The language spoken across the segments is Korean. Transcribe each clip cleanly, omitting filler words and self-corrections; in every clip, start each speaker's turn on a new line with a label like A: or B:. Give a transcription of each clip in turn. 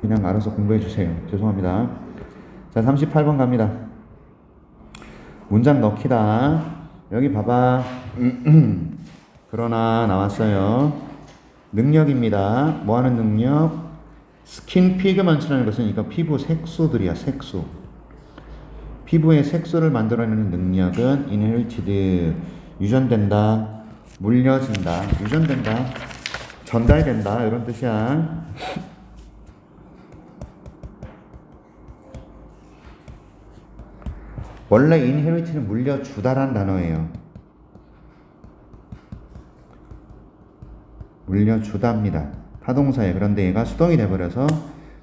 A: 그냥 알아서 공부해 주세요. 죄송합니다. 자, 38번 갑니다. 문장 넣기다. 여기 봐봐. 그러나 나왔어요. 능력입니다. 뭐 하는 능력? 스킨 피그먼트라는 것은 이거 피부 색소들이야, 색소. 피부의 색소를 만들어내는 능력은 inherited, 유전된다, 물려진다, 유전된다, 전달된다, 이런 뜻이야. 원래 inherit는 물려주다란 단어예요. 물려주다입니다. 타동사에. 그런데 얘가 수동이 돼버려서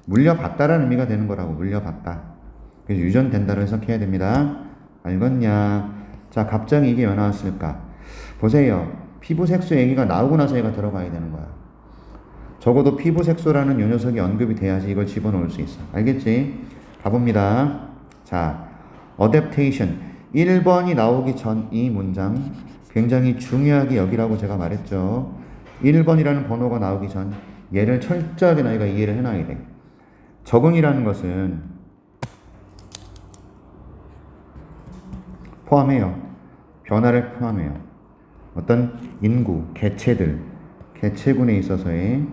A: 물려받다라는 의미가 되는 거라고. 물려받다. 그래서 유전된다를 해석해야 됩니다. 알겠냐? 자, 갑자기 이게 왜 나왔을까? 보세요. 피부 색소 얘기가 나오고 나서 얘가 들어가야 되는 거야. 적어도 피부 색소라는 요 녀석이 언급이 돼야지 이걸 집어넣을 수 있어. 알겠지? 가봅니다. 자, adaptation. 1번이 나오기 전 이 문장 굉장히 중요하게 여기라고 제가 말했죠. 1번이라는 번호가 나오기 전 얘를 철저하게 너희가 이해를 해놔야 돼. 적응이라는 것은 포함해요. 변화를 포함해요. 어떤 인구, 개체들, 개체군에 있어서의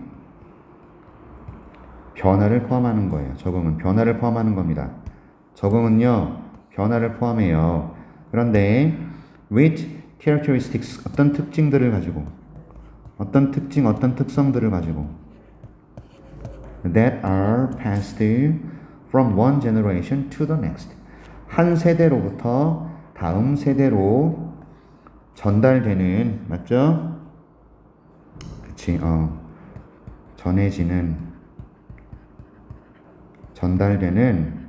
A: 변화를 포함하는 거예요. 적응은 변화를 포함하는 겁니다. 적응은요, 변화를 포함해요. 그런데 with characteristics, 어떤 특징들을 가지고, 어떤 특징, 어떤 특성들을 가지고 that are passed from one generation to the next. 한 세대로부터 다음 세대로 전달되는, 맞죠? 그치, 전해지는, 전달되는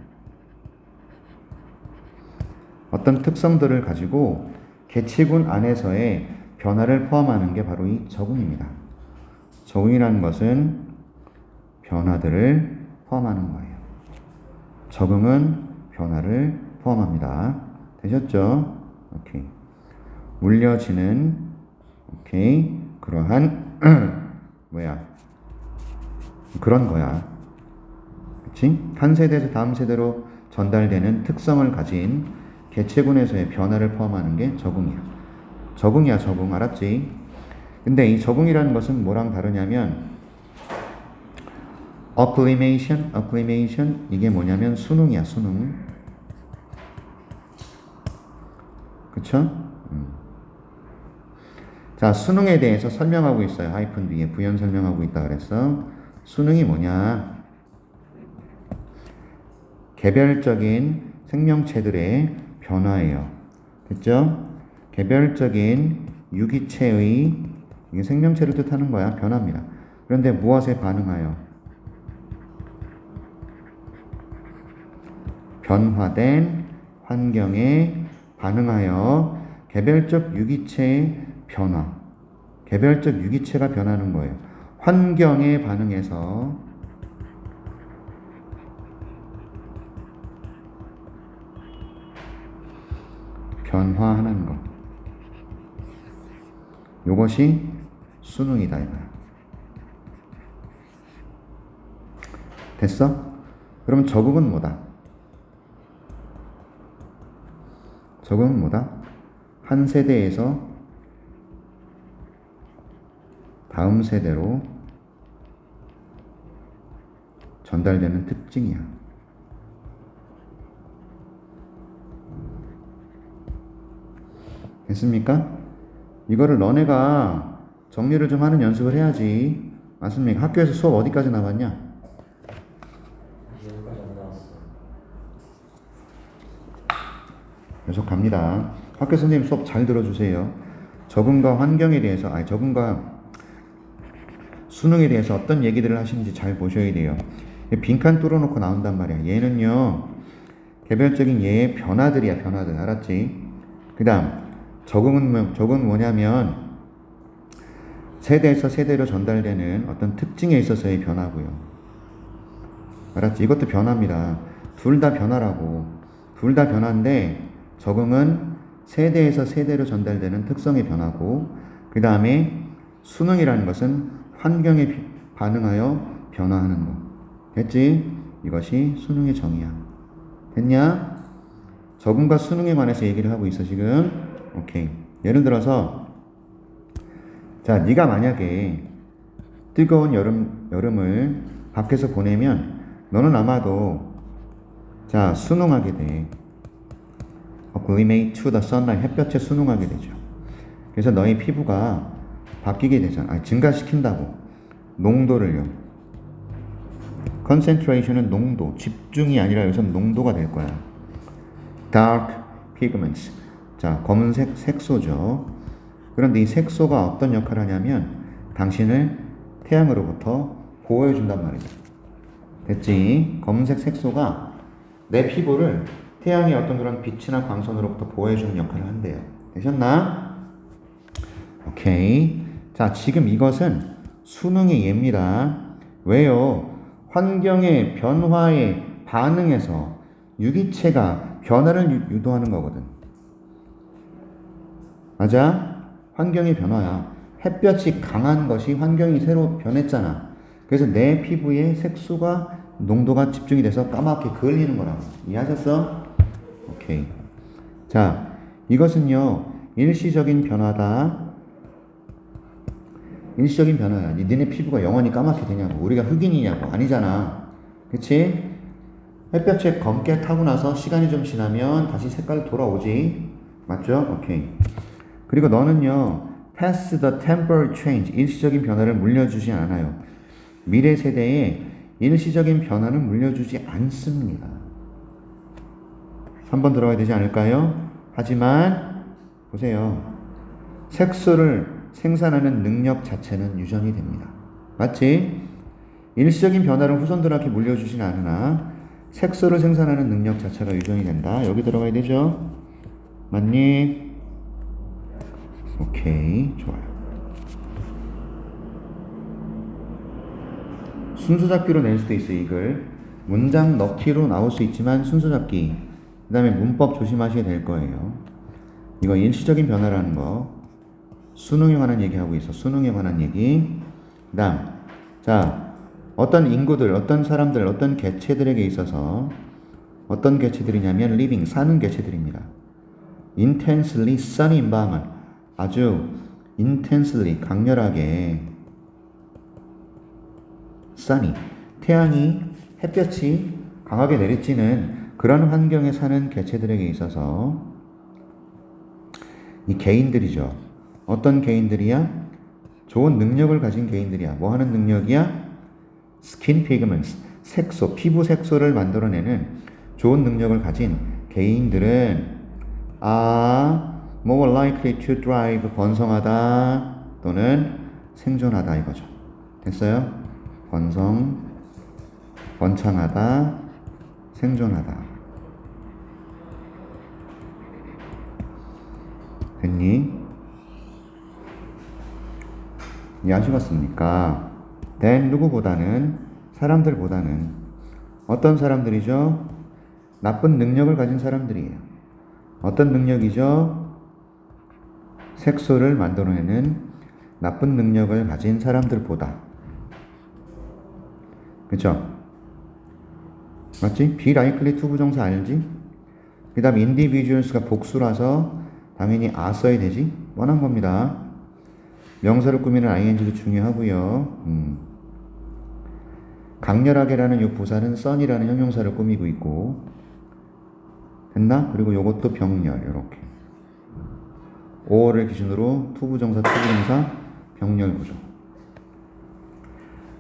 A: 어떤 특성들을 가지고 개체군 안에서의 변화를 포함하는 게 바로 이 적응입니다. 적응이라는 것은 변화들을 포함하는 거예요. 적응은 변화를 포함합니다. 되셨죠? 오케이. 물려지는, 오케이. 그러한, 뭐야. 그런 거야. 그치? 한 세대에서 다음 세대로 전달되는 특성을 가진 개체군에서의 변화를 포함하는 게 적응이야. 적응이야, 적응. 알았지? 근데 이 적응이라는 것은 뭐랑 다르냐면 acclimation 이게 뭐냐면 수능이야, 수능. 그쵸? 자, 수능에 대해서 설명하고 있어요. 하이픈 뒤에 부연 설명하고 있다 그랬어. 수능이 뭐냐? 개별적인 생명체들의 변화예요. 됐죠? 개별적인 유기체의, 이게 생명체를 뜻하는 거야. 변화입니다. 그런데 무엇에 반응하여? 변화된 환경에 반응하여 개별적 유기체의 변화. 개별적 유기체가 변하는 거예요. 환경에 반응해서 변화하는 것. 요것이 수능이다 이거야. 됐어? 그럼 적응은 뭐다? 적응은 뭐다? 한 세대에서 다음 세대로 전달되는 특징이야. 됐습니까? 이거를 너네가 정리를 좀 하는 연습을 해야지. 맞습니까? 학교에서 수업 어디까지 나갔냐? 계속 갑니다. 학교 선생님 수업 잘 들어주세요. 적응과 환경에 대해서, 적응과 수능에 대해서 어떤 얘기들을 하시는지 잘 보셔야 돼요. 빈칸 뚫어놓고 나온단 말이야. 얘는요, 개별적인 얘의 변화들이야, 변화들. 알았지? 그 다음, 적응은 뭐냐면, 세대에서 세대로 전달되는 어떤 특징에 있어서의 변화고요. 알았지? 이것도 변화입니다. 둘 다 변화라고. 둘 다 변화인데, 적응은 세대에서 세대로 전달되는 특성의 변화고, 그 다음에 수능이라는 것은 환경에 반응하여 변화하는 것. 됐지? 이것이 수능의 정의야. 됐냐? 적응과 수능에 관해서 얘기를 하고 있어 지금. 오케이. 예를 들어서 자, 네가 만약에 뜨거운 여름을 밖에서 보내면 너는 아마도 자, 순응하게 돼. acclimate to the sunlight, 햇볕에 순응하게 되죠. 그래서 너의 피부가 바뀌게 되잖아. 아니, 증가시킨다고. 농도를요. concentration은 농도, 집중이 아니라 여기서는 농도가 될 거야. dark pigments. 자, 검은색 색소죠. 그런데 이 색소가 어떤 역할을 하냐면 당신을 태양으로부터 보호해준단 말이죠. 됐지? 검은색 색소가 내 피부를 태양의 어떤 그런 빛이나 광선으로부터 보호해주는 역할을 한대요. 되셨나? 오케이. 자, 지금 이것은 수능의 예입니다. 왜요? 환경의 변화에 반응해서 유기체가 변화를 유도하는 거거든. 맞아? 환경의 변화야. 햇볕이 강한 것이 환경이 새로 변했잖아. 그래서 내 피부에 색소가 농도가 집중이 돼서 까맣게 그을리는 거라고. 이해하셨어? 오케이. 자, 이것은요 일시적인 변화다. 일시적인 변화야. 니네 피부가 영원히 까맣게 되냐고. 우리가 흑인이냐고. 아니잖아. 그치? 햇볕에 검게 타고 나서 시간이 좀 지나면 다시 색깔 돌아오지. 맞죠? 오케이. 그리고 너는요 pass the temporary change, 일시적인 변화를 물려주지 않아요. 미래 세대에 일시적인 변화는 물려주지 않습니다. 3번 들어가야 되지 않을까요? 하지만 보세요. 색소를 생산하는 능력 자체는 유전이 됩니다. 맞지? 일시적인 변화를 후손들한테 물려주진 않으나 색소를 생산하는 능력 자체가 유전이 된다. 여기 들어가야 되죠? 맞니? 오케이, 좋아요. 순서잡기로 낼 수도 있어요. 이걸 문장 넣기로 나올 수 있지만 순서잡기, 그 다음에 문법 조심하셔야 될 거예요. 이거 일시적인 변화라는 거 수능에 관한 얘기하고 있어. 수능에 관한 얘기. 그 다음 자, 어떤 인구들, 어떤 사람들, 어떤 개체들에게 있어서 어떤 개체들이냐면 living, 사는 개체들입니다. intensely sunny environment, 아주 intensely, 강렬하게 sunny, 태양이, 햇볕이 강하게 내리쬐는 그런 환경에 사는 개체들에게 있어서 이 개인들이죠. 어떤 개인들이야? 좋은 능력을 가진 개인들이야. 뭐 하는 능력이야? skin pigments, 색소, 피부 색소를 만들어내는 좋은 능력을 가진 개인들은 are more likely to thrive, 번성하다 또는 생존하다 이거죠. 됐어요? 번창하다, 생존하다. 됐니? 이해하시겠습니까? then 누구보다는, 사람들보다는 어떤 사람들이죠? 나쁜 능력을 가진 사람들이에요. 어떤 능력이죠? 색소를 만들어내는 나쁜 능력을 가진 사람들보다. 그쵸? 맞지? be likely to 부정사 알지? 그 다음 individuals가 복수라서 당연히 are 써야 되지? 뻔한 겁니다. 명사를 꾸미는 ing도 중요하고요. 강렬하게라는 이 부사는 sun이라는 형용사를 꾸미고 있고, 됐나? 그리고 요것도 병렬, 요렇게 5어를 기준으로 투부정사, 투부정사, 병렬 구조.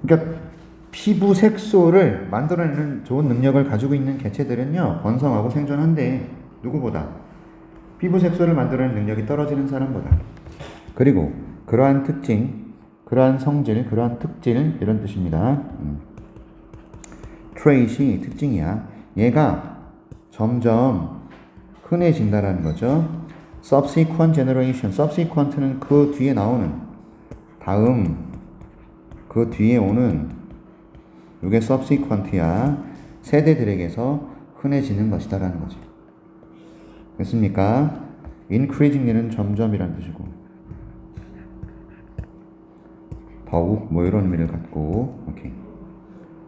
A: 그러니까 피부 색소를 만들어내는 좋은 능력을 가지고 있는 개체들은요 번성하고 생존한대. 누구보다? 피부 색소를 만들어내는 능력이 떨어지는 사람보다. 그리고 그러한 특징, 그러한 성질, 그러한 특질, 이런 뜻입니다. 트레이시 특징이야. 얘가 점점 흔해진다라는 거죠. subsequent generation, subsequent는 그 뒤에 나오는, 다음, 그 뒤에 오는, 이게 subsequent야. 세대들에게서 흔해지는 것이다라는 거죠. 됐습니까? increasing는 점점이라는 뜻이고, 더욱 뭐 이런 의미를 갖고. 오케이.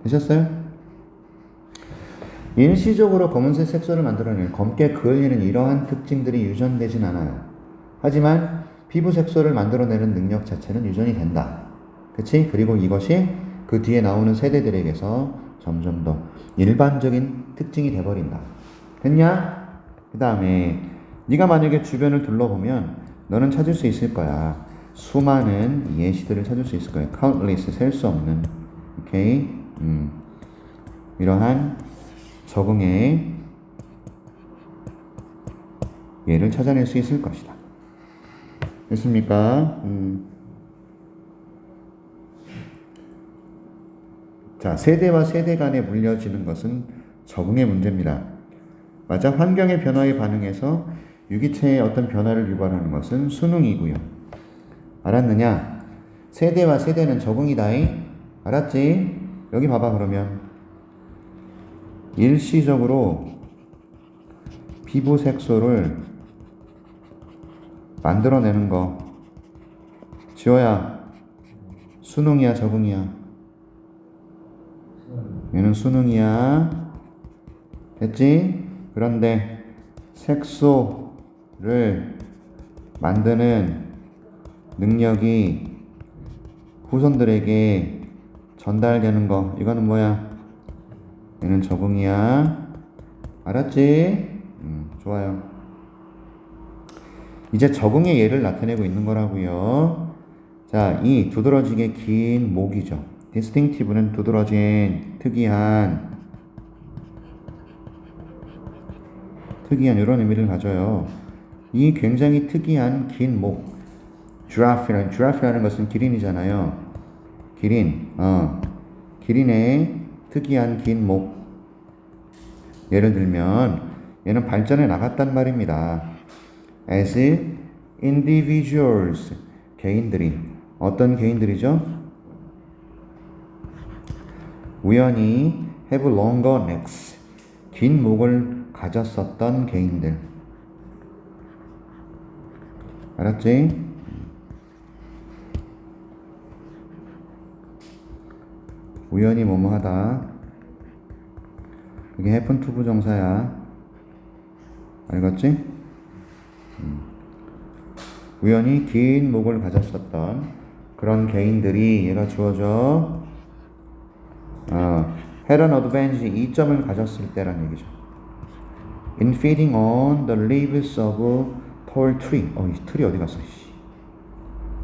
A: 되셨어요? 일시적으로 검은색 색소를 만들어내는 검게 그을리는 이러한 특징들이 유전되진 않아요. 하지만 피부 색소를 만들어내는 능력 자체는 유전이 된다. 그치? 그리고 이것이 그 뒤에 나오는 세대들에게서 점점 더 일반적인 특징이 돼버린다. 됐냐? 그 다음에 네가 만약에 주변을 둘러보면 너는 찾을 수 있을 거야. 수많은 예시들을 찾을 수 있을 거야. countless, 셀 수 없는. 오케이? 이러한 적응의 예를 찾아낼 수 있을 것이다. 됐습니까? 자, 세대와 세대 간에 물려지는 것은 적응의 문제입니다. 맞아, 환경의 변화에 반응해서 유기체의 어떤 변화를 유발하는 것은 수능이고요. 알았느냐? 세대와 세대는 적응이다잉. 알았지? 여기 봐봐. 그러면 일시적으로 피부 색소를 만들어내는 거, 지호야, 수능이야 적응이야? 얘는 수능이야. 됐지? 그런데 색소를 만드는 능력이 후손들에게 전달되는 거, 이거는 뭐야? 얘는 적응이야. 알았지? 좋아요. 이제 적응의 예를 나타내고 있는 거라고요. 자, 이 두드러지게 긴 목이죠. distinctive는 두드러진, 특이한 이런 의미를 가져요. 이 굉장히 특이한 긴 목, giraffe라는 것은 기린이잖아요. 기린의 특이한 긴 목. 예를 들면 얘는 발전해 나갔단 말입니다. as individuals, 개인들이. 어떤 개인들이죠? 우연히 have longer necks, 긴 목을 가졌었던 개인들. 알았지? 우연히 뭐뭐 하다. 이게 happen to 부정사야. 알겠지? 우연히 긴 목을 가졌었던 그런 개인들이, 얘가 주어져 had an advantage, 이점을 가졌을 때란 얘기죠. in feeding on the leaves of tall tree. 이 틀이 어디 갔어?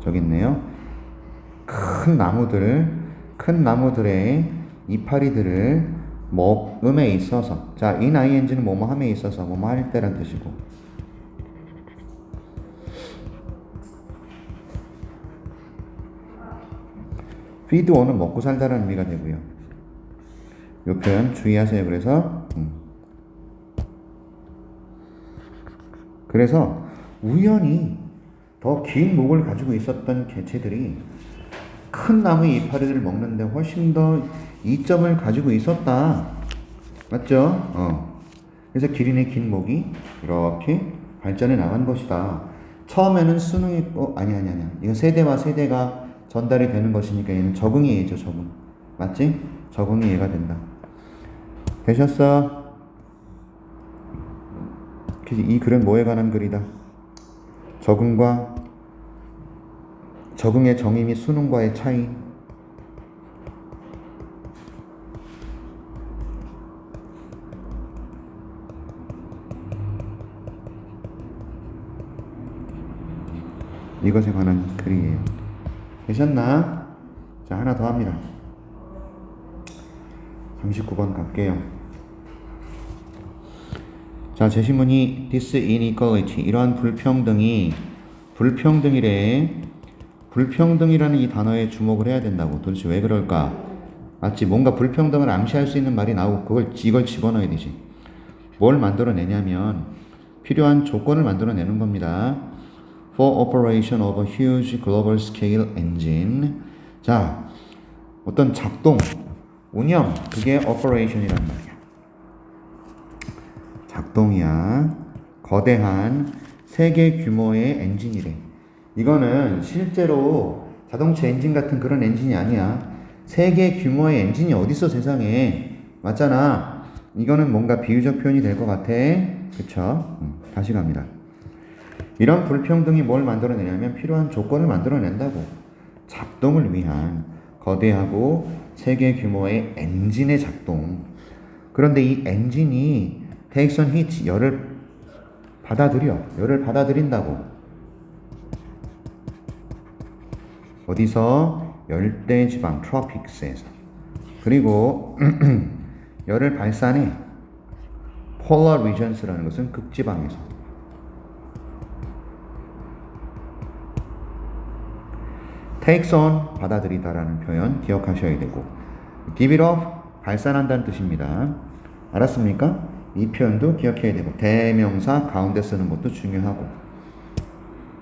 A: 저기 있네요. 큰 나무들의 이파리들을 먹음에 있어서, 자, in ing는 뭐뭐 함에 있어서, 뭐뭐 할 때란 뜻이고, feed on은 먹고 살다라는 의미가 되고요. 이 표현 주의하세요. 그래서 우연히 더 긴 목을 가지고 있었던 개체들이 큰 나무의 이파리들을 먹는데 훨씬 더 이점을 가지고 있었다. 맞죠? 그래서 기린의 긴 목이 이렇게 발전해 나간 것이다. 처음에는 수능이 아니야. 이건 세대와 세대가 전달이 되는 것이니까 얘는 적응이 얘죠. 적응. 맞지? 적응이 얘가 된다. 되셨어? 이 글은 뭐에 관한 글이다? 적응의 정의 및 수능과의 차이. 이것에 관한 글이에요. 되셨나? 자, 하나 더 합니다. 39번 갈게요. 자, 제시문이 this inequality, 이러한 불평등이래. 불평등이라는 이 단어에 주목을 해야 된다고. 도대체 왜 그럴까? 맞지? 뭔가 불평등을 암시할 수 있는 말이 나오고 이걸 집어넣어야 되지. 뭘 만들어내냐면 필요한 조건을 만들어내는 겁니다. For operation of a huge global scale engine. 자, 어떤 작동, 운영, 그게 operation이란 말이야. 작동이야. 거대한 세계 규모의 엔진이래. 이거는 실제로 자동차 엔진 같은 그런 엔진이 아니야. 세계 규모의 엔진이 어딨어 세상에. 맞잖아. 이거는 뭔가 비유적 표현이 될 것 같아. 그쵸? 다시 갑니다. 이런 불평등이 뭘 만들어내냐면 필요한 조건을 만들어낸다고. 작동을 위한 거대하고 세계 규모의 엔진의 작동. 그런데 이 엔진이 takes on heat, 열을 받아들인다고. 어디서? 열대지방, tropics에서. 그리고 열을 발산해. polar regions라는 것은 극지방에서. takes on, 받아들이다라는 표현 기억하셔야 되고, give it off, 발산한다는 뜻입니다. 알았습니까? 이 표현도 기억해야 되고, 대명사 가운데 쓰는 것도 중요하고.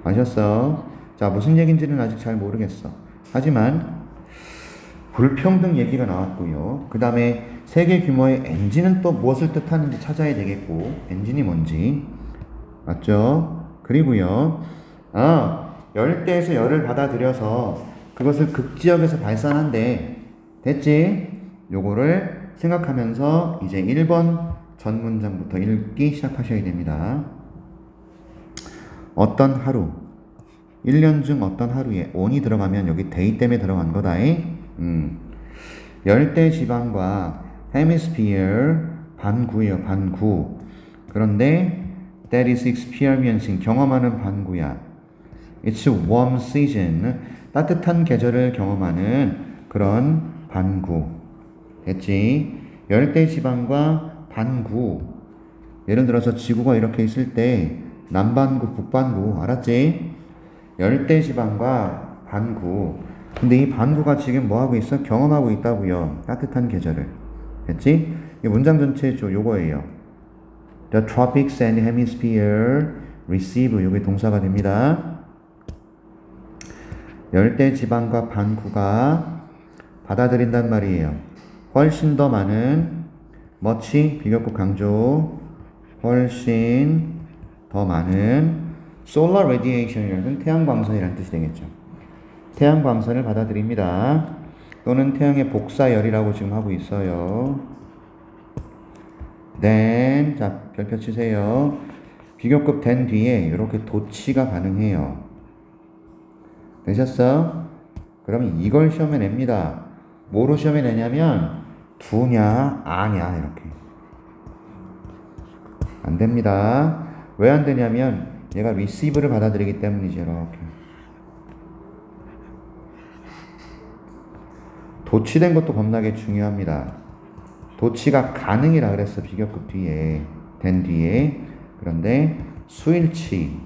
A: 아셨어? 자, 무슨 얘기인지는 아직 잘 모르겠어. 하지만 불평등 얘기가 나왔고요. 그 다음에 세계 규모의 엔진은 또 무엇을 뜻하는지 찾아야 되겠고, 엔진이 뭔지. 맞죠? 그리고요, 열대에서 열을 받아들여서 그것을 극지역에서 발산한대. 됐지? 요거를 생각하면서 이제 1번 전 문장부터 읽기 시작하셔야 됩니다. 어떤 하루, 1년 중 어떤 하루에 on이 들어가면 여기 day 때문에 들어간 거다. 열대 지방과 hemisphere, 반구예요, 반구. 그런데 that is experiencing, 경험하는 반구야. It's warm season, 따뜻한 계절을 경험하는 그런 반구. 됐지? 열대 지방과 반구. 예를 들어서 지구가 이렇게 있을 때 남반구, 북반구, 알았지? 열대 지방과 반구. 근데 이 반구가 지금 뭐 하고 있어? 경험하고 있다고요. 따뜻한 계절을. 됐지? 이 문장 전체 요거예요. The tropics and hemisphere receive, 요게 동사가 됩니다. 열대 지방과 반구가 받아들인단 말이에요. 훨씬 더 많은 much, 비교급 강조, 훨씬 더 많은 solar radiation이라는 태양광선이라는 뜻이 되겠죠. 태양광선을 받아들입니다. 또는 태양의 복사열이라고 지금 하고 있어요. then, 자, 별표 치세요. 비교급 된 뒤에 이렇게 도치가 가능해요. 되셨어? 그럼 이걸 시험에 냅니다. 뭐로 시험에 내냐면 두냐, 아냐, 이렇게. 안 됩니다. 왜 안 되냐면 얘가 receive를 받아들이기 때문이죠. 이렇게. 도치된 것도 겁나게 중요합니다. 도치가 가능이라 그랬어. 비교급 뒤에. 된 뒤에. 그런데 수일치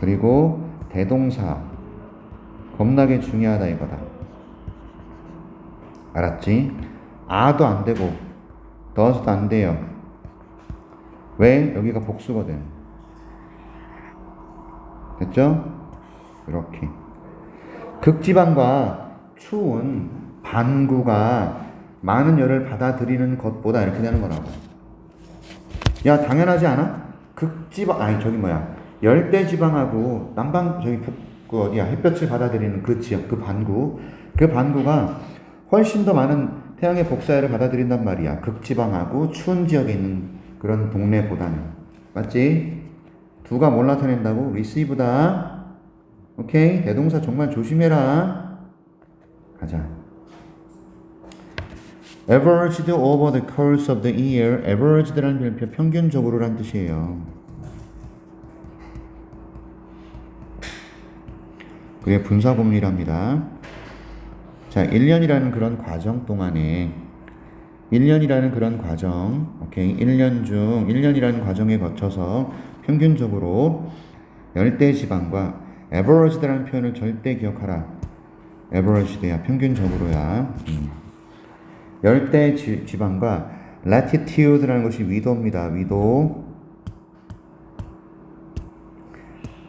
A: 그리고 대동사 겁나게 중요하다 이거다. 알았지? 아도 안 되고 does도 안 돼요. 왜? 여기가 복수거든. 됐죠? 이렇게. 극지방과 추운 반구가 많은 열을 받아들이는 것보다 이렇게 되는 거라고. 야, 당연하지 않아? 극지방, 아니, 저기 뭐야. 열대지방하고 남방, 저기 그 어디야. 햇볕을 받아들이는 그 지역, 그 반구. 그 반구가 훨씬 더 많은 태양의 복사열을 받아들인단 말이야. 극지방하고 추운 지역에 있는 그런 동네보다는. 맞지? 두가 뭘 나타낸다고? receive다. 오케이? 대동사 정말 조심해라. 가자. averaged over the course of the year. averaged라는 별표 평균적으로란 뜻이에요. 그게 분사구문이랍니다. 자, 1년이라는 그런 과정 동안에 1년이라는 그런 과정, 오케이, 1년이라는 과정에 거쳐서 평균적으로 열대지방과 average라는 표현을 절대 기억하라. average야, 평균적으로야. 열대지방과 latitude라는 것이 위도입니다. 위도.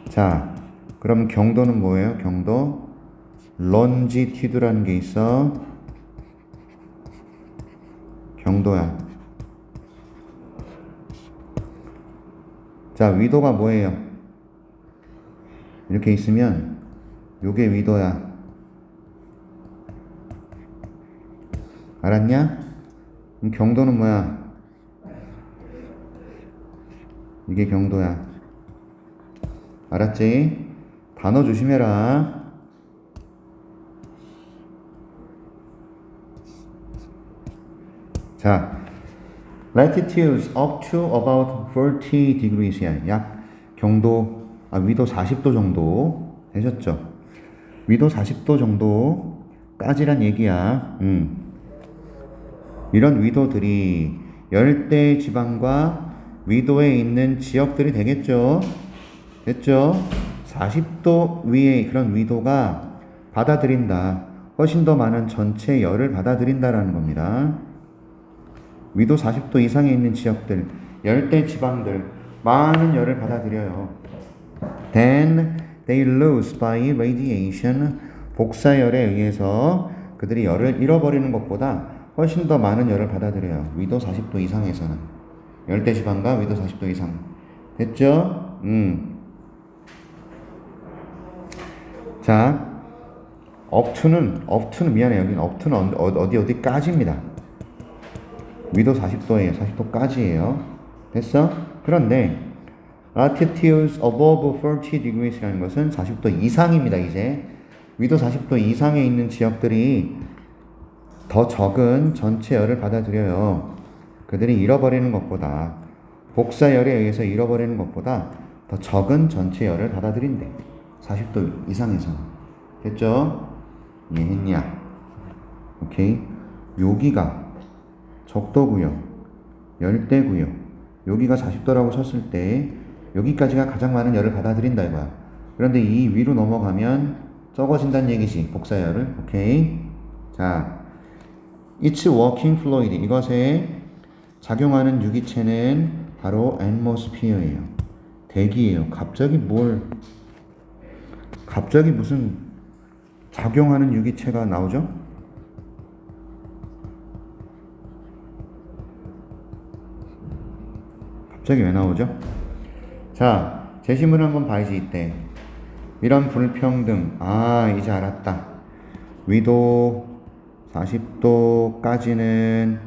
A: 자, 그럼 경도는 뭐예요? 경도. longitude라는 게 있어. 경도야. 자, 위도가 뭐예요? 이렇게 있으면 요게 위도야. 알았냐? 경도는 뭐야? 이게 경도야. 알았지? 단어 조심해라. 자, latitudes up to about 40 degrees야. 약 경도, 위도 40도 정도 되셨죠? 위도 40도 정도까지란 얘기야. 이런 위도들이 열대 지방과 위도에 있는 지역들이 되겠죠? 됐죠? 40도 위에 그런 위도가 받아들인다. 훨씬 더 많은 전체 열을 받아들인다라는 겁니다. 위도 40도 이상에 있는 지역들, 열대 지방들, 많은 열을 받아들여요. Then they lose by radiation. 복사열에 의해서 그들이 열을 잃어버리는 것보다 훨씬 더 많은 열을 받아들여요. 위도 40도 이상에서는. 열대 지방과 위도 40도 이상. 됐죠? 자, up to는 미안해. 여기는 up to는 어디까지입니다. 위도 40도예요. 40도까지예요. 됐어? 그런데 latitudes above 40 degrees라는 것은 40도 이상입니다. 이제 위도 40도 이상에 있는 지역들이 더 적은 전체 열을 받아들여요. 그들이 잃어버리는 것보다, 복사열에 의해서 잃어버리는 것보다 더 적은 전체 열을 받아들인대. 40도 이상에서는. 됐죠? 이해했냐? 오케이. 여기가 적도구역, 열대구역, 여기가 40도라고 쳤을 때 여기까지가 가장 많은 열을 받아들인다 이거야. 그런데 이 위로 넘어가면 적어진다는 얘기지. 복사열을. 오케이. 자, It's working fluid. 이것에 작용하는 유기체는 바로 atmosphere예요. 대기예요. 갑자기 무슨 작용하는 유기체가 나오죠? 갑자기 왜 나오죠? 자, 제시문을 한번 봐야지 이때. 이런 불평등. 이제 알았다. 위도 40도까지는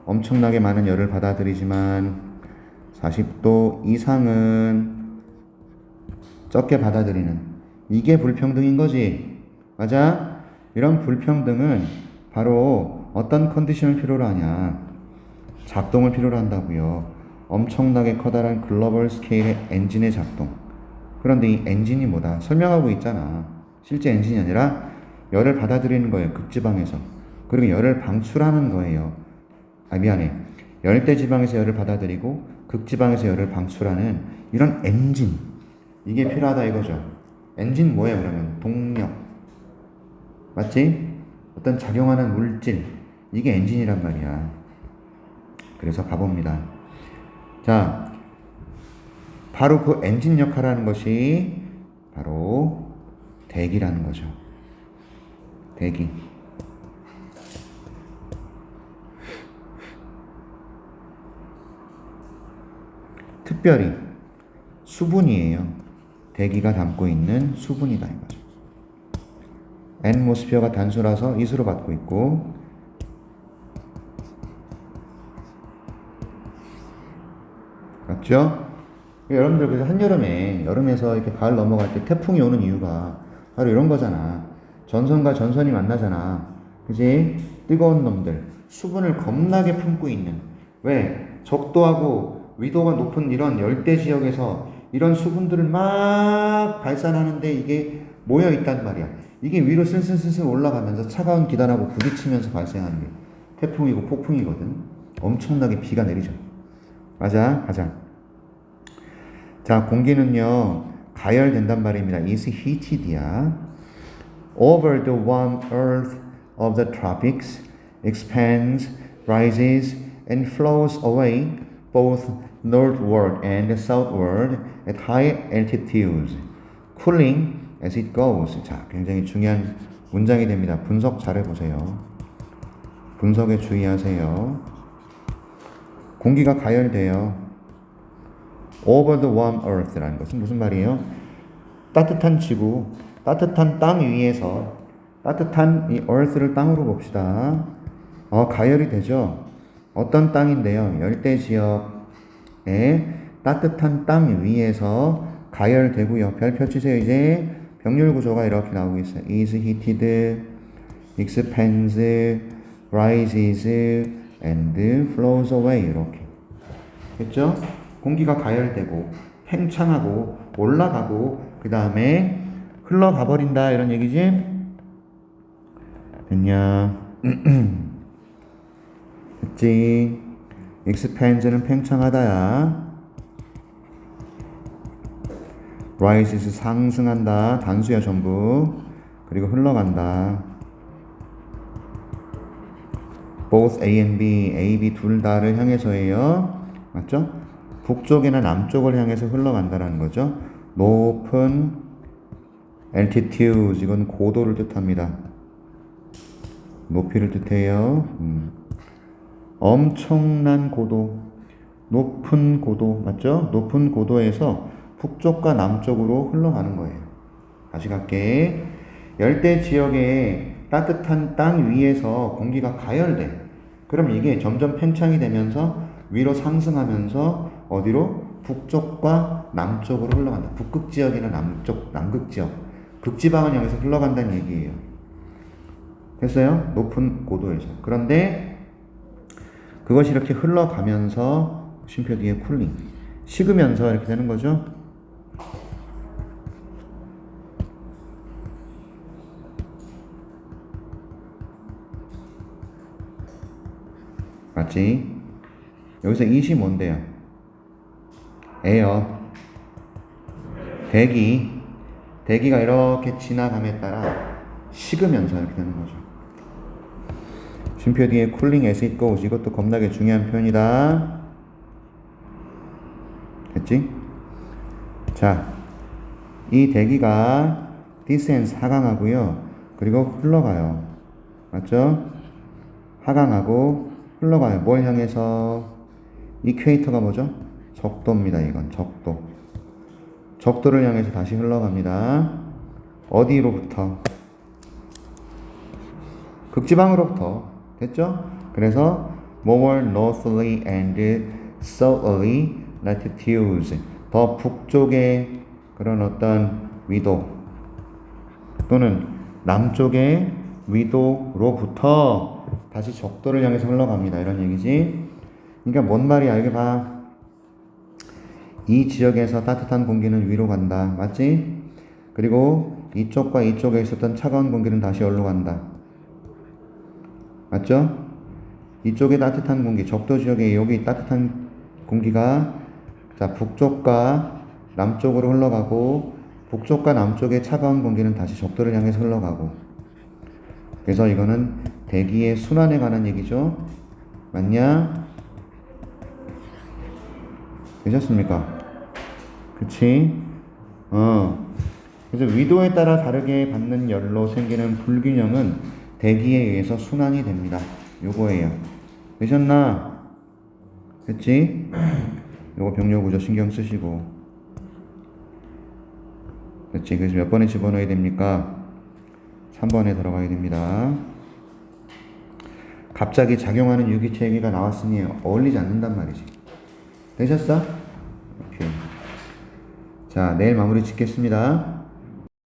A: 엄청나게 많은 열을 받아들이지만 40도 이상은 적게 받아들이는, 이게 불평등인 거지. 맞아? 이런 불평등은 바로 어떤 컨디션을 필요로 하냐? 작동을 필요로 한다고요. 엄청나게 커다란 글로벌 스케일의 엔진의 작동. 그런데 이 엔진이 뭐다? 설명하고 있잖아. 실제 엔진이 아니라 열을 받아들이는 거예요. 극지방에서. 그리고 열을 방출하는 거예요. 미안해. 열대지방에서 열을 받아들이고 극지방에서 열을 방출하는 이런 엔진. 이게 필요하다 이거죠. 엔진 뭐예요 그러면? 동력. 맞지? 어떤 작용하는 물질. 이게 엔진이란 말이야. 그래서 가봅니다. 자, 바로 그 엔진 역할을 하는 것이 바로 대기라는 거죠. 대기. 특별히 수분이에요. 대기가 담고 있는 수분이다 이거죠. atmosphere가 단수라서 이수로 받고 있고, 맞죠? 여러분들 그래서 여름에서 이렇게 가을 넘어갈 때 태풍이 오는 이유가 바로 이런 거잖아. 전선과 전선이 만나잖아. 그지? 뜨거운 놈들. 수분을 겁나게 품고 있는. 왜? 적도하고 위도가 높은 이런 열대 지역에서 이런 수분들을 막 발산하는데 이게 모여 있단 말이야. 이게 위로 슬슬슬슬 올라가면서 차가운 기단하고 부딪히면서 발생하는 게 태풍이고 폭풍이거든. 엄청나게 비가 내리죠. 맞아, 가자. 자, 공기는요 가열된단 말입니다. is heated야. Over the warm earth of the tropics expands, rises, and flows away both northward and southward at high altitudes, cooling as it goes. 자, 굉장히 중요한 문장이 됩니다. 분석 잘 해보세요. 분석에 주의하세요. 공기가 가열돼요. Over the warm earth라는 것은 무슨 말이에요? 따뜻한 지구, 따뜻한 땅 위에서, 따뜻한 이 earth를 땅으로 봅시다. 가열이 되죠. 어떤 땅인데요? 열대 지역에 따뜻한 땅 위에서 가열되고요. 별 펴주세요. 이제 병렬 구조가 이렇게 나오고 있어요. is heated, expands, rises, and flows away. 이렇게. 됐죠? 공기가 가열되고 팽창하고 올라가고 그 다음에 흘러가 버린다 이런 얘기지? 됐냐? 됐지? expands는 팽창하다야. rises 상승한다. 단수야 전부. 그리고 흘러간다. both A and B, A, B 둘 다를 향해서예요. 맞죠? 북쪽이나 남쪽을 향해서 흘러간다라는 거죠. 높은 altitude, 이건 고도를 뜻합니다. 높이를 뜻해요. 엄청난 고도, 높은 고도, 맞죠? 높은 고도에서 북쪽과 남쪽으로 흘러가는 거예요. 다시 갈게. 열대 지역에 따뜻한 땅 위에서 공기가 가열돼. 그럼 이게 점점 팽창이 되면서 위로 상승하면서 어디로? 북쪽과 남쪽으로 흘러간다. 북극 지역이나 남극 지역. 극지방을 향해서 흘러간다는 얘기예요. 됐어요? 높은 고도에서. 그런데 그것이 이렇게 흘러가면서 쉼표 뒤에 쿨링. 식으면서 이렇게 되는 거죠. 맞지? 여기서 이시 뭔데요? 에어. 대기가 이렇게 지나감에 따라 식으면서 이렇게 되는 거죠. 쉼표 뒤에 쿨링 as it goes. 이것도 겁나게 중요한 표현이다. 됐지? 자, 이 대기가 descends 하강하고요. 그리고 흘러가요. 맞죠? 하강하고 흘러가요. 뭘 향해서? 이퀘이터가 뭐죠? 적도입니다. 이건 적도. 적도를 향해서 다시 흘러갑니다. 어디로부터? 극지방으로부터. 됐죠? 그래서 more northerly and southerly latitudes, 더 북쪽의 그런 어떤 위도 또는 남쪽의 위도로부터 다시 적도를 향해서 흘러갑니다. 이런 얘기지. 그러니까 뭔 말이야? 이게 봐. 이 지역에서 따뜻한 공기는 위로 간다. 맞지? 그리고 이쪽과 이쪽에 있었던 차가운 공기는 다시 어디로 간다. 맞죠? 이쪽에 따뜻한 공기, 적도 지역에 여기 따뜻한 공기가 자 북쪽과 남쪽으로 흘러가고 북쪽과 남쪽의 차가운 공기는 다시 적도를 향해서 흘러가고. 그래서 이거는 대기의 순환에 관한 얘기죠. 맞냐? 되셨습니까? 그치? 그래서 위도에 따라 다르게 받는 열로 생기는 불균형은 대기에 의해서 순환이 됩니다. 요거예요. 되셨나? 됐지? 요거 병렬 구조 신경 쓰시고. 됐지? 그래서 몇 번에 집어넣어야 됩니까? 3번에 들어가야 됩니다. 갑자기 작용하는 유기체 얘기가 나왔으니 어울리지 않는단 말이지. 되셨어? 오케이. 자, 내일 마무리 짓겠습니다.